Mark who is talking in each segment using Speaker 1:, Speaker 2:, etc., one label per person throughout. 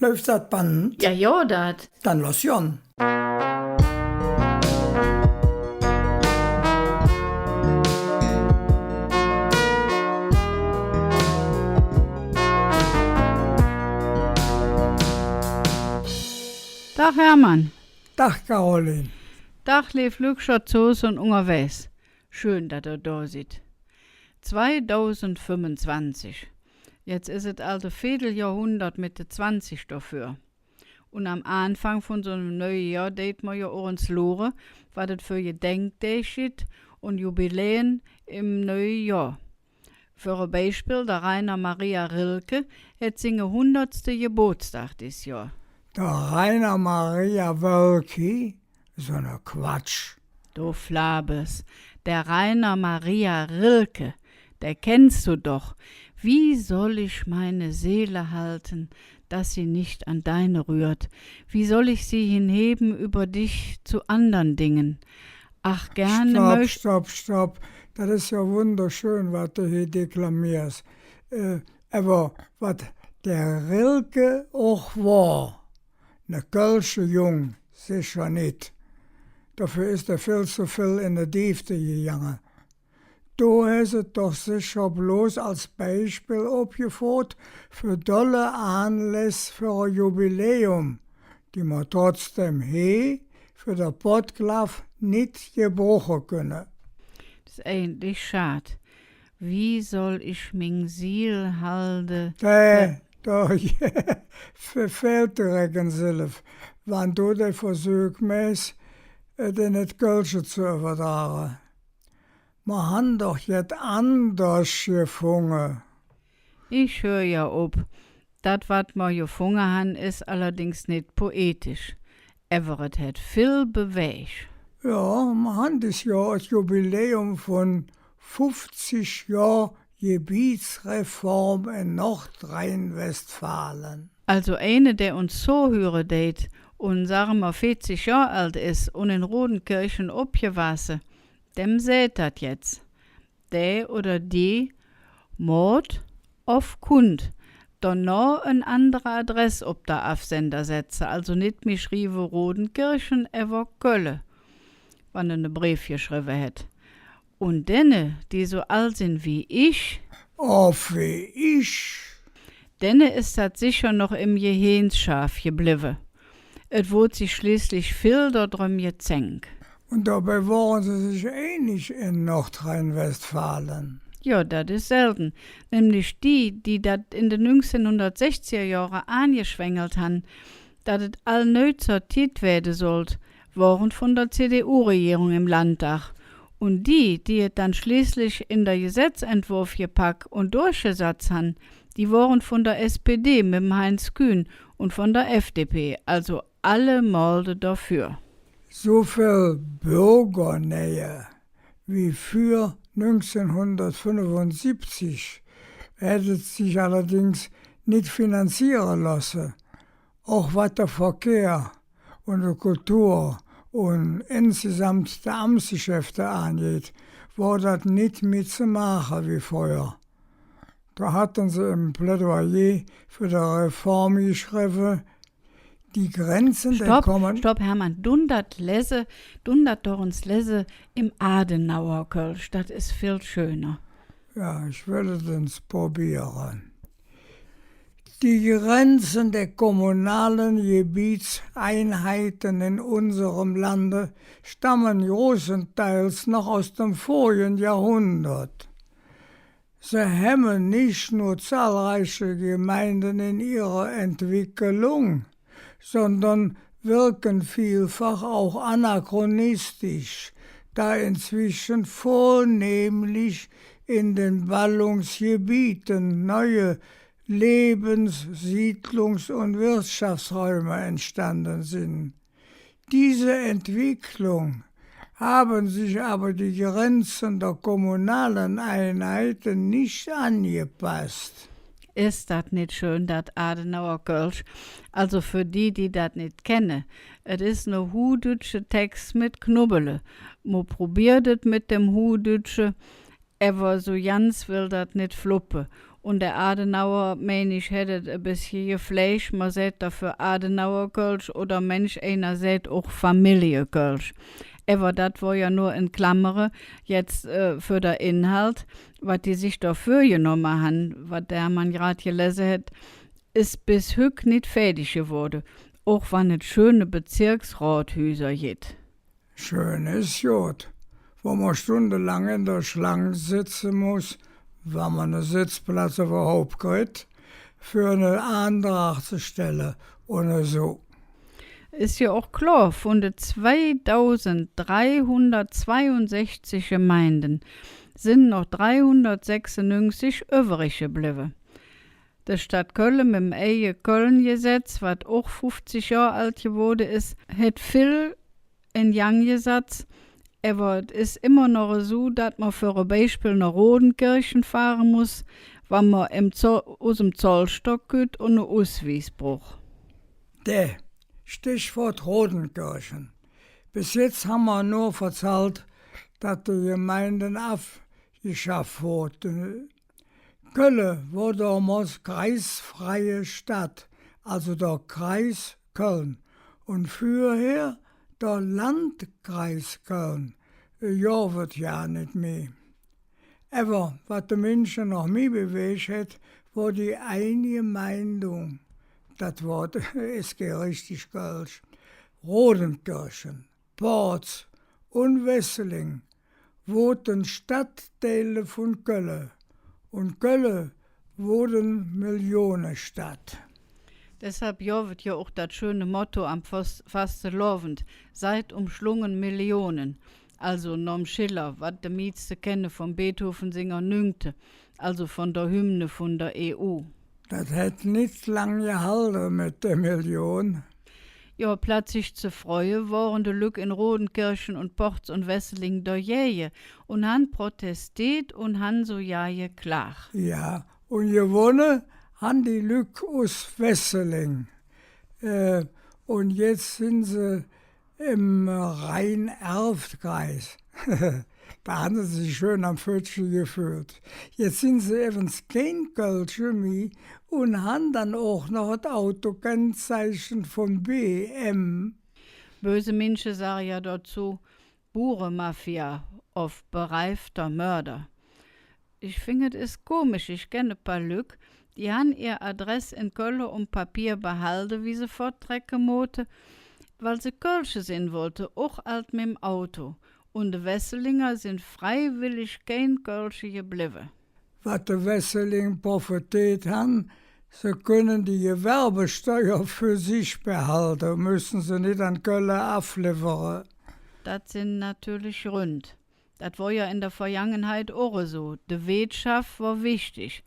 Speaker 1: Läuft das Band?
Speaker 2: Ja, ja, dat.
Speaker 1: Dann los Jon.
Speaker 2: Dag Hermann.
Speaker 1: Dag Caroline.
Speaker 2: Dag lief Lückschot Zoos und unterwegs. Schön, dass er da sieht. 2025. Jetzt ist es alte Vierteljahrhundert mit der 20 dafür. Und am Anfang von so einem neuen Jahr deit man ja auch uns loren, was es für Gedenktage gibt und Jubiläen im neuen Jahr. Für ein Beispiel, der Rainer Maria Rilke hat seinen 100. Geburtstag dieses Jahr.
Speaker 1: Der Rainer Maria Wölki, so eine Quatsch.
Speaker 2: Du Flabes, der Rainer Maria Rilke, der kennst du doch. Wie soll ich meine Seele halten, dass sie nicht an deine rührt? Wie soll ich sie hinheben über dich zu anderen Dingen? Ach, gerne
Speaker 1: Stopp. Das ist ja wunderschön, was du hier deklamierst. Aber was der Rilke auch war, ne Kölsche Jung, sicher nicht. Dafür ist er viel zu viel in der Diefte gegangen. Du hast es doch sicher bloß als Beispiel aufgeführt für dolle Anlässe für ein Jubiläum, die man trotzdem für den Pottklaff nicht gebrochen können.
Speaker 2: Das ist eigentlich schade. Wie soll ich mein Ziel halten?
Speaker 1: Doch, verfehlt direkt Silf, wann du den Versuch machst, den nicht Kölsche zu übertragen. Wir haben doch jetzt anders gefunden.
Speaker 2: Ich höre ja ob. Das, was wir gefunden haben, ist allerdings nicht poetisch. Everett hat viel bewegt.
Speaker 1: Ja, wir haben das Jahr das Jubiläum von 50 Jahren Gebietsreform in Nordrhein-Westfalen.
Speaker 2: Also eine, der uns so hören deit und sagen wir 40 Jahre alt ist und in Rodenkirchen abgewachsen, dem seht dat jetzt. Der oder die Mord auf Kund. Dann noch eine andere Adresse ob der Absender setze. Also nicht mehr schriebe Rodenkirchen, aber Kölle, wann eine Brief geschrieben hat. Und denne, die so alt sind wie ich,
Speaker 1: Wie ich.
Speaker 2: denne ist das sicher noch im Gehirnschaf geblieben. Es wurde sich schließlich viel darum gezänkt.
Speaker 1: Und dabei waren sie sich nicht in Nordrhein-Westfalen.
Speaker 2: Ja, das ist selten. Nämlich die das in den 1960er Jahren angeschwängelt haben, dass es all neu sortiert werden sollte, waren von der CDU-Regierung im Landtag. Und die es dann schließlich in der Gesetzentwurf gepackt und durchgesetzt haben, die waren von der SPD mit dem Heinz Kühn und von der FDP, also alle Molde dafür.
Speaker 1: So viel Bürgernähe wie für 1975 hätte sich allerdings nicht finanzieren lassen. Auch was der Verkehr und die Kultur und insgesamt die Amtsgeschäfte angeht, war das nicht mitzumachen wie vorher. Da hatten sie im Plädoyer für die Reform geschrieben, die Grenzen der Kommen...
Speaker 2: Stopp, Hermann. Dundert doch uns lese im Adenauer Kölsch. Das ist viel schöner.
Speaker 1: Ja, ich würde es probieren. Die Grenzen der kommunalen Gebietseinheiten in unserem Lande stammen großenteils noch aus dem vorigen Jahrhundert. Sie hemmen nicht nur zahlreiche Gemeinden in ihrer Entwicklung, sondern wirken vielfach auch anachronistisch, da inzwischen vornehmlich in den Ballungsgebieten neue Lebens-, Siedlungs- und Wirtschaftsräume entstanden sind. Diese Entwicklung haben sich aber die Grenzen der kommunalen Einheiten nicht angepasst.
Speaker 2: Ist das nicht schön, das Adenauer Kölsch? Also für die das nicht kennen. Es ist ne hudütsche Text mit Knubbele. Mo probiert es mit dem hudütsche, aber so ganz will das nicht fluppe. Und der Adenauer, mein ich, hätte ein bisschen Fleisch, man sagt dafür Adenauer-Kölsch oder Mensch, einer sagt auch Familie-Kölsch. Aber das war ja nur in Klammern jetzt für den Inhalt, was die sich dafür genommen haben, was der Mann gerade gelesen hat, ist bis heute nicht fertig geworden. Auch wenn es schöne Bezirksrathäuser gibt.
Speaker 1: Schön ist gut, wo man stundenlang in der Schlange sitzen muss, wenn man einen Sitzplatz überhaupt kriegt, für eine Antrag zu stellen und so.
Speaker 2: Ist ja auch klar, von den 2362 Gemeinden sind noch 396 übrig geblieben. Die Stadt Köln mit dem eigenen Köln-Gesetz, was auch 50 Jahre alt geworden ist, hat viel in Gang gesetzt. Aber es ist immer noch so, dass man für ein Beispiel nach Rodenkirchen fahren muss, wenn man aus dem Zollstock geht und einen Ausweis braucht.
Speaker 1: Der Stichwort Rodenkirchen. Bis jetzt haben wir nur erzählt, dass die Gemeinden abgeschafft wurden. Köln war damals kreisfreie Stadt, also der Kreis Köln. Und vorher der Landkreis Köln. Ja, wird ja nicht mehr. Aber was die Menschen noch mehr bewegt hat, war die eine Meinung. Das Wort ist richtig Kölsch. Rodenkirchen, Porz und Wesseling wurden Stadtteile von Köln. Und Köln wurden Millionenstadt.
Speaker 2: Deshalb wird ja auch das schöne Motto am Fastelovend, seid umschlungen Millionen. Also Norm Schiller, was die meisten kennen vom Beethoven-Singer Nüngte, also von der Hymne von der EU.
Speaker 1: Das hat nicht lange gehalten mit der Million.
Speaker 2: Ja, plötzlich zu freuen waren die Lück in Rodenkirchen und Porz und Wesseling der Jähe und han protestiert und han so jaje klar.
Speaker 1: Ja, und gewonnen haben die Lück aus Wesseling. Und jetzt sind sie im Rhein-Erft-Kreis. Da haben sie sich schön am Pfötchen gefühlt. Jetzt sind sie eben kein Kölsche mehr und haben dann auch noch das Autokennzeichen von BM.
Speaker 2: Böse Menschen sagen ja dazu Burenmafia auf bereifter Mörder. Ich finde es komisch, ich kenne ein paar Lück, die haben ihr Adress in Köln um Papier behalten, wie sie forttrecken mote, weil sie Kölsche sehen wollte, auch alt mit dem Auto. Und die Wesselinger sind freiwillig kein Kölsche geblieben.
Speaker 1: Was die Wesseling profitiert haben, sie können die Gewerbesteuer für sich behalten, müssen sie nicht an Köln abliefern.
Speaker 2: Das sind natürlich rund. Das war ja in der Vergangenheit auch so. Die Wirtschaft war wichtig.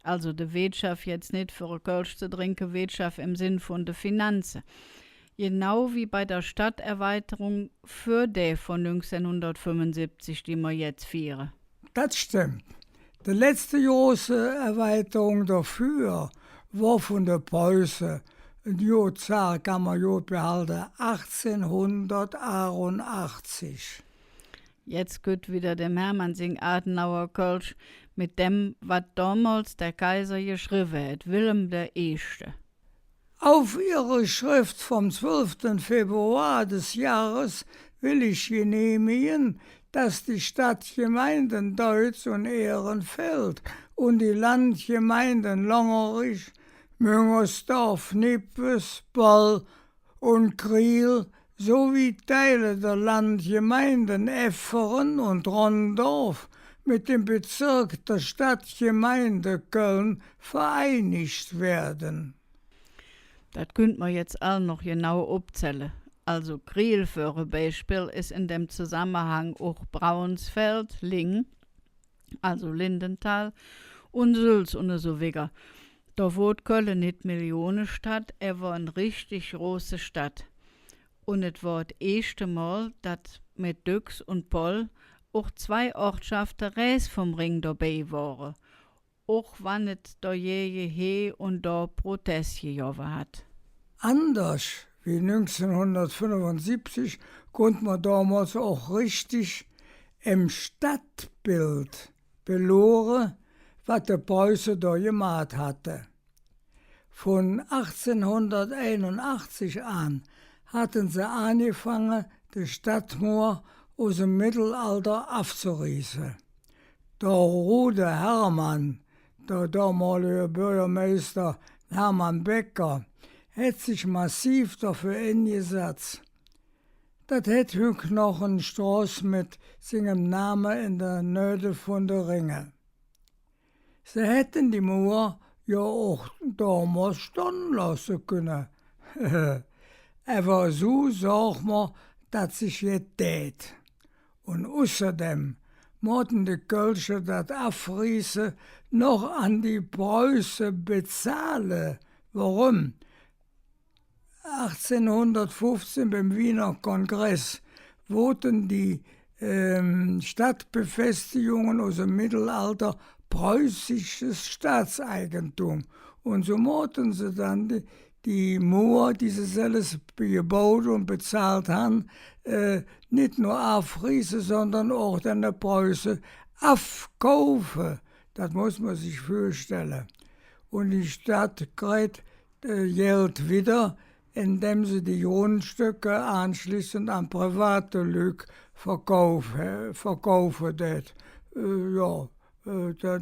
Speaker 2: Also die Wirtschaft jetzt nicht für ein Kölsch zu trinken, Wirtschaft im Sinn von der Finanzen. Genau wie bei der Stadterweiterung für die von 1975, die wir jetzt feiern.
Speaker 1: Das stimmt. Die letzte große Erweiterung dafür war von der Preußen, die Jahrzahl kann man gut behalten, 1881.
Speaker 2: Jetzt geht wieder dem Hermann sing Adenauer Kölsch mit dem, was damals der Kaiser geschrieben hat, Wilhelm I.
Speaker 1: Auf ihre Schrift vom 12. Februar des Jahres will ich genehmigen, dass die Stadtgemeinden Deutz und Ehrenfeld und die Landgemeinden Longerich, Müngersdorf, Nippes, Boll und Kriel sowie Teile der Landgemeinden Efferen und Rondorf mit dem Bezirk der Stadtgemeinde Köln vereinigt werden.
Speaker 2: Das könnt man jetzt all noch genau abzählen. Also Kriel für ein Beispiel ist in dem Zusammenhang auch Braunsfeld, Ling, also Lindenthal und Sülz und so weiter. Da wurde Köln nicht Millionenstadt, er war eine richtig große Stadt. Und es war das erste Mal, dass mit Düx und Poll auch zwei Ortschaften rechts vom Ring dabei waren. Auch wenn es da je und da Protest gegeben hat.
Speaker 1: Anders wie 1975 konnte man damals auch richtig im Stadtbild beloren, was der Preuße da gemacht hatte. Von 1881 an hatten sie angefangen, die Stadtmauer aus dem Mittelalter abzureißen. Der Rude Hermann, der damalige Bürgermeister Hermann Becker, hat sich massiv dafür eingesetzt. Das hat heute noch eine Straße mit seinem Namen in der Nähe von der Ringe. Sie hätten die Mauer ja auch damals stehen lassen können. Aber so sagt man, dass sich jetzt tät. Und außerdem mussten die Kölsche das Abreißen noch an die Preußen bezahlen. Warum? 1815 beim Wiener Kongress wurden die Stadtbefestigungen aus dem Mittelalter preußisches Staatseigentum. Und so mussten sie dann die Mauer, die sie selbst gebaut und bezahlt haben, nicht nur abreißen, sondern auch dann der Preußen abkaufen. Das muss man sich vorstellen. Und die Stadt kriegt Geld wieder, indem sie die Grundstücke anschließend an private Leute verkaufen.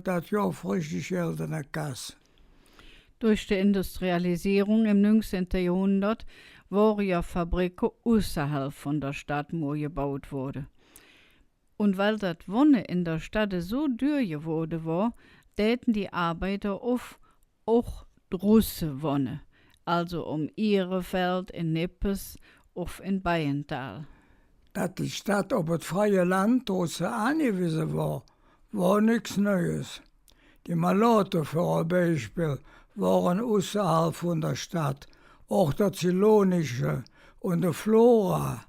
Speaker 1: Das ja richtig Geld in der Kasse.
Speaker 2: Durch die Industrialisierung im 19. Jahrhundert waren ja Fabriken außerhalb von der Stadtmauer gebaut worden. Und weil das Wohnen in der Stadt so teuer geworden war, täten die Arbeiter oft auch draußen wohnen, also Ihrefeld, in Nippes, auf in Bayental.
Speaker 1: Dass die Stadt auf das freie Land draußen angewiesen war nichts Neues. Die Malote für ein Beispiel waren außerhalb von der Stadt, auch der Zylonische und der Flora.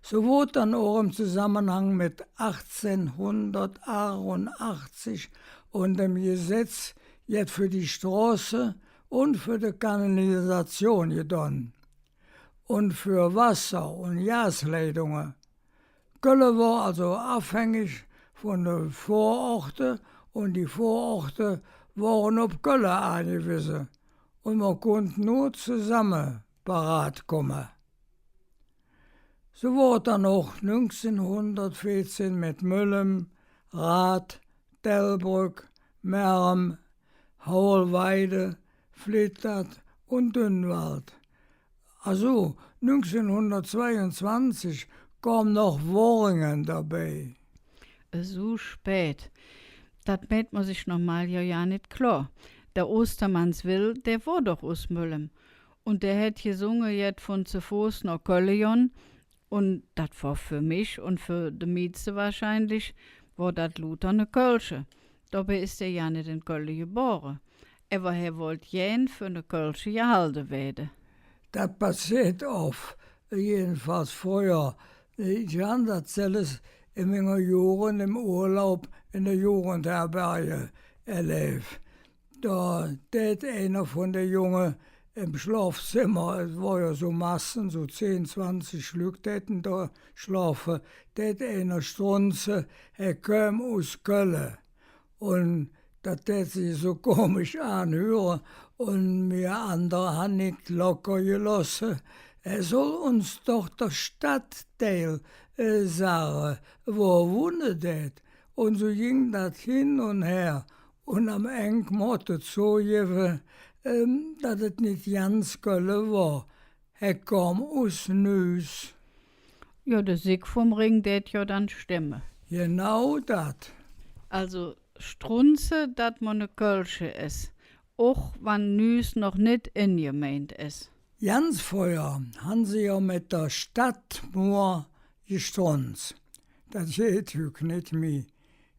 Speaker 1: So wurde dann auch im Zusammenhang mit 1888 und dem Gesetz jetzt für die Straße und für die Kanalisation getan. Und für Wasser- und Gasleitungen. Köln war also abhängig von den Vororten und die Vororte waren auf Köln angewiesen. Und man konnte nur zusammen parat kommen. So wurde dann auch 1914 mit Müllem, Rath, Delbrück, Merm, Hauelweide, Flittert und Dünnwald. Also 1922 kam noch Worringen dabei.
Speaker 2: So spät. Das mäht man sich normal ja nicht klar. Der Ostermannswill, der war doch aus Müllem. Und der hat gesungen jetzt von zu Fuß nach Köln. Und das war für mich und für die Mieze wahrscheinlich, war das Luther eine Kölsche. Dabei ist er ja nicht in Köln geboren. Aber er wollte jeden für eine Kölsche gehalten werden.
Speaker 1: Das passiert oft, jedenfalls früher. Ich habe das selbst in meinen Jahren im Urlaub in der Jugendherberge erlebt. Da tät einer von den Jungen im Schlafzimmer, es war ja so Massen, so 10, 20 Stück täten da schlafen, tät einer strunze, er kam aus Köln. Und das tät sich so komisch anhören und mir andere haben nicht locker gelassen. Er soll uns doch der Stadtteil sagen, wo wohnt das? Und so ging das hin und her. Und am Ende musste es so geben, dass es nicht ganz Köln war. Er kam aus Nüs.
Speaker 2: Ja, der Sieg vom Ring, det ja dann stimmen.
Speaker 1: Genau das.
Speaker 2: Also Strunze, dat man ne Kölsche ist. Auch wenn Nüs noch nicht ingemeint ist.
Speaker 1: Ganz früher haben sie ja mit der Stadtmauer gestrunzt. Das geht heute nicht mehr.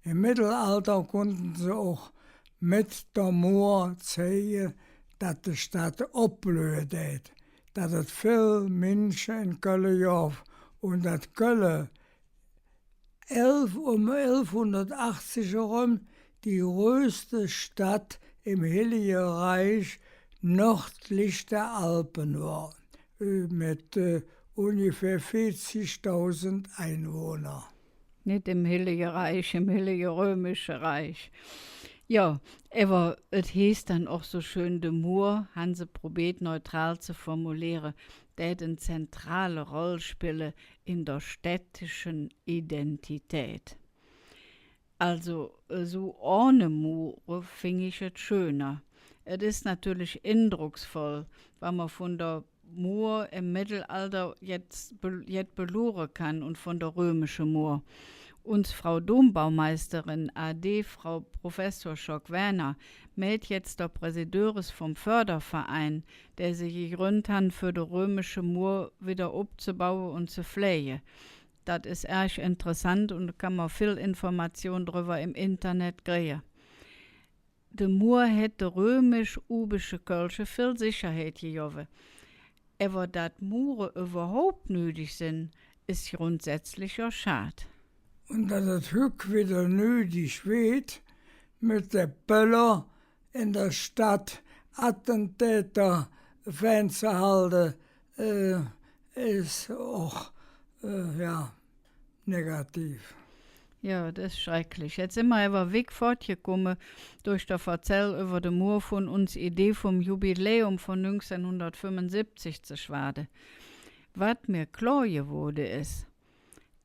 Speaker 1: Im Mittelalter konnten sie auch mit der Mauer zeigen, dass die Stadt ablöst hat. Dass es viele Menschen in Köln gab und dass Köln um 1180 herum die größte Stadt im Heiligen Reich nördlich der Alpen war, mit ungefähr 40.000 Einwohnern.
Speaker 2: Nicht im Heiligen Reich, im Heiligen Römischen Reich. Ja, aber es heißt dann auch so schön, de Mur, Hanse probiert neutral zu formulieren, der eine zentrale Rolle spiele in der städtischen Identität. Also so ohne Mure finde ich es schöner. Es ist natürlich eindrucksvoll, wenn man von der Mur im Mittelalter jetzt beluren kann und von der römischen Mur. Uns Frau Dombaumeisterin AD, Frau Professor Schock-Werner, meldet jetzt der Präsidentschef vom Förderverein, der sich gegründet hat, für die römische Mur wieder abzubauen und zu pflegen. Das ist echt interessant und da kann man viel Information darüber im Internet kriegen. De Mur hat de römisch-ubische Kirche viel Sicherheit gegeben. Aber dass Muren überhaupt nötig sind, ist grundsätzlich ja schade.
Speaker 1: Und dass es Hück wieder nötig wird, mit der Böller in der Stadt Attentäter fernzuhalten, ist auch negativ.
Speaker 2: Ja, das ist schrecklich. Jetzt sind wir aber weg fortgekommen durch der Verzell über den Mur von uns Idee vom Jubiläum von 1975 zu schwaden. Was mir klar geworden ist,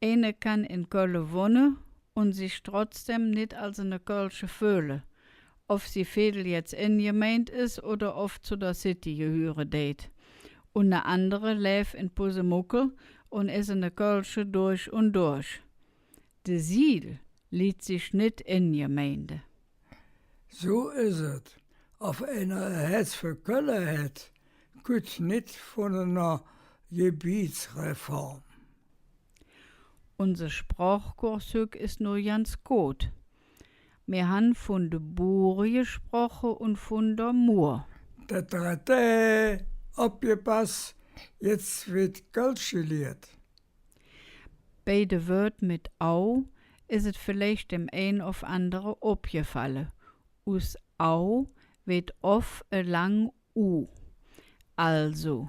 Speaker 2: eine kann in Köln wohnen und sich trotzdem nicht als eine Kölsche fühlen. Ob sie Fädel jetzt ingemeint ist oder oft zu der City gehören date. Und eine andere lebt in Pusemuckel und ist eine Kölsche durch und durch. De Ziel liegt sich nicht in Gemeinde.
Speaker 1: So ist es. Auf einer Herz für Köln hat, gut nicht von einer Gebietsreform.
Speaker 2: Unser Sprachkurs ist nur ganz gut. Wir haben von der Bure gesprochen und von der Mur.
Speaker 1: Der dritte, abgepasst, jetzt wird Kölsch gelehrt.
Speaker 2: Bei de Wort mit Au ist es vielleicht dem ein auf andere aufgefallen. Aus Au wird oft ein lang U. Also,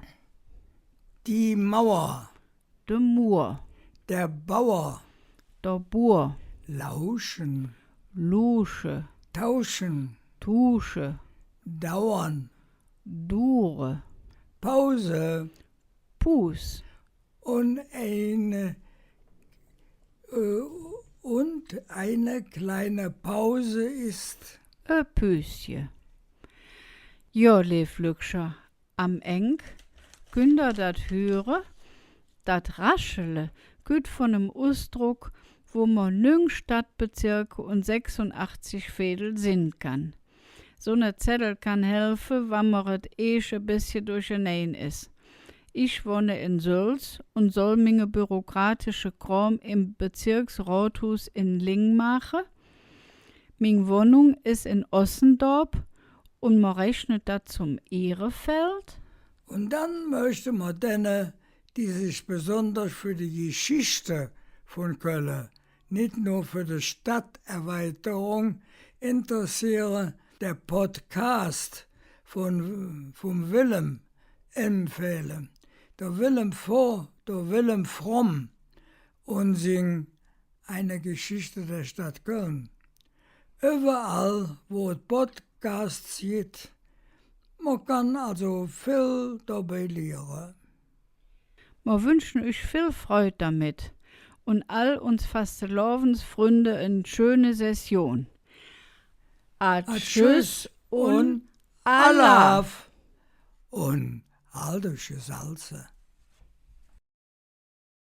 Speaker 1: Die Mauer,
Speaker 2: de Mur,
Speaker 1: der Bauer,
Speaker 2: der Bur,
Speaker 1: lauschen,
Speaker 2: Lusche,
Speaker 1: tauschen,
Speaker 2: Tusche,
Speaker 1: dauern,
Speaker 2: Dure,
Speaker 1: Pause
Speaker 2: Pus,
Speaker 1: und eine kleine Pause ist.
Speaker 2: Püsje. Ja, lief Lükscher, am Eng könnt ihr dat hören, dat Raschele güt von einem Ausdruck, wo man 9 Stadtbezirke und 86 Fädel sind kann. So eine Zettel kann helfen, wenn man et ein bisschen durcheinander ist. Ich wohne in Sülz und soll meine bürokratische Kram im Bezirksrathaus in Ling machen. Meine Wohnung ist in Ossendorp und man rechnet das zum Ehrefeld.
Speaker 1: Und dann möchte man denen, die sich besonders für die Geschichte von Köln, nicht nur für die Stadterweiterung interessieren, der Podcast vom Willem empfehlen. Der Willem Fromm und sing eine Geschichte der Stadt Köln. Überall, wo es Podcasts gibt, man kann also viel dabei lernen.
Speaker 2: Wir wünschen euch viel Freude damit und all uns Fastelovensfreunde eine schöne Session.
Speaker 1: Tschüss und Alaf und aldische Salze.